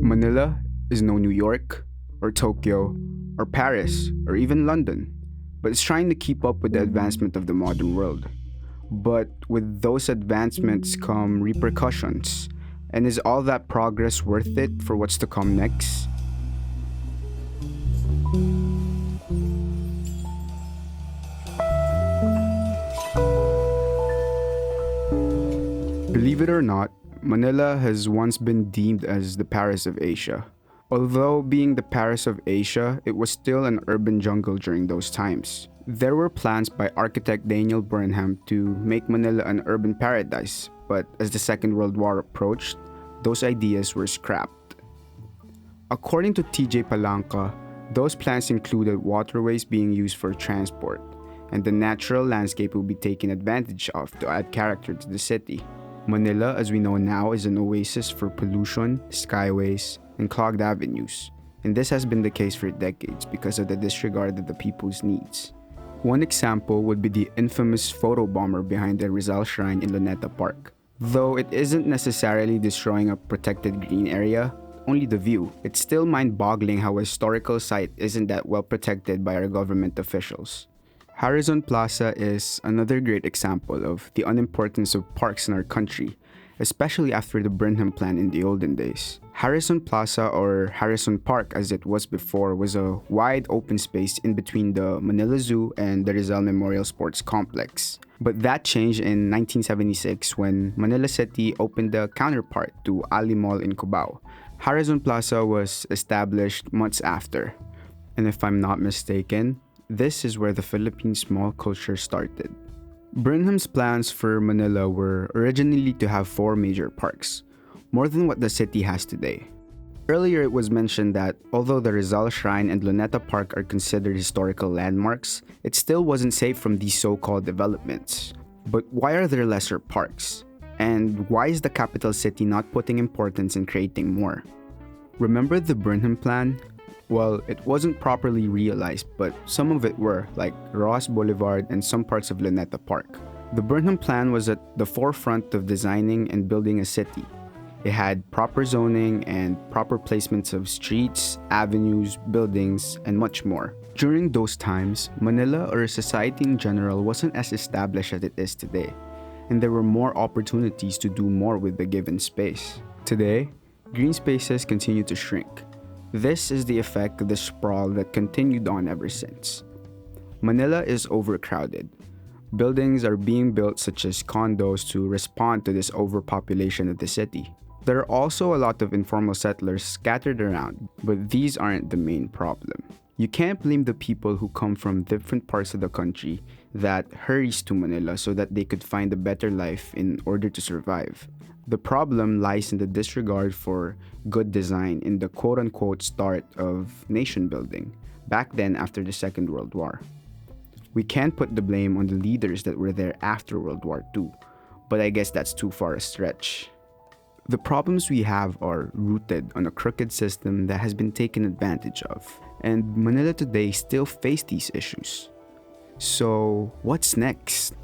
Manila is no New York, or Tokyo, or Paris, or even London, but it's trying to keep up with the advancement of the modern world. But with those advancements come repercussions. And is all that progress worth it for what's to come next? Believe it or not, Manila has once been deemed as the Paris of Asia. Although being the Paris of Asia, it was still an urban jungle during those times. There were plans by architect Daniel Burnham to make Manila an urban paradise, but as the Second World War approached, those ideas were scrapped. According to TJ Palanca, those plans included waterways being used for transport, and the natural landscape will be taken advantage of to add character to the city. Manila, as we know now, is an oasis for pollution, skyways, and clogged avenues, and this has been the case for decades because of the disregard of the people's needs. One example would be the infamous photo bomber behind the Rizal Shrine in Luneta Park. Though it isn't necessarily destroying a protected green area, only the view, it's still mind-boggling how a historical site isn't that well protected by our government officials. Harrison Plaza is another great example of the unimportance of parks in our country, especially after the Burnham Plan in the olden days. Harrison Plaza, or Harrison Park as it was before, was a wide open space in between the Manila Zoo and the Rizal Memorial Sports Complex. But that changed in 1976 when Manila City opened the counterpart to Ali Mall in Cubao. Harrison Plaza was established months after. And if I'm not mistaken, this is where the Philippine small culture started. Burnham's plans for Manila were originally to have 4 major parks, more than what the city has today. Earlier it was mentioned that although the Rizal Shrine and Luneta Park are considered historical landmarks, it still wasn't safe from these so-called developments. But why are there lesser parks? And why is the capital city not putting importance in creating more? Remember the Burnham Plan? Well, it wasn't properly realized, but some of it were, like Ross Boulevard and some parts of Luneta Park. The Burnham Plan was at the forefront of designing and building a city. It had proper zoning and proper placements of streets, avenues, buildings, and much more. During those times, Manila or society in general wasn't as established as it is today, and there were more opportunities to do more with the given space. Today, green spaces continue to shrink. This is the effect of the sprawl that continued on ever since. Manila is overcrowded. Buildings are being built such as condos to respond to this overpopulation of the city. There are also a lot of informal settlers scattered around, but these aren't the main problem. You can't blame the people who come from different parts of the country that hurries to Manila so that they could find a better life in order to survive. The problem lies in the disregard for good design in the quote-unquote start of nation building, back then after the Second World War. We can't put the blame on the leaders that were there after World War II, but I guess that's too far a stretch. The problems we have are rooted on a crooked system that has been taken advantage of, and Manila today still face these issues. So, what's next?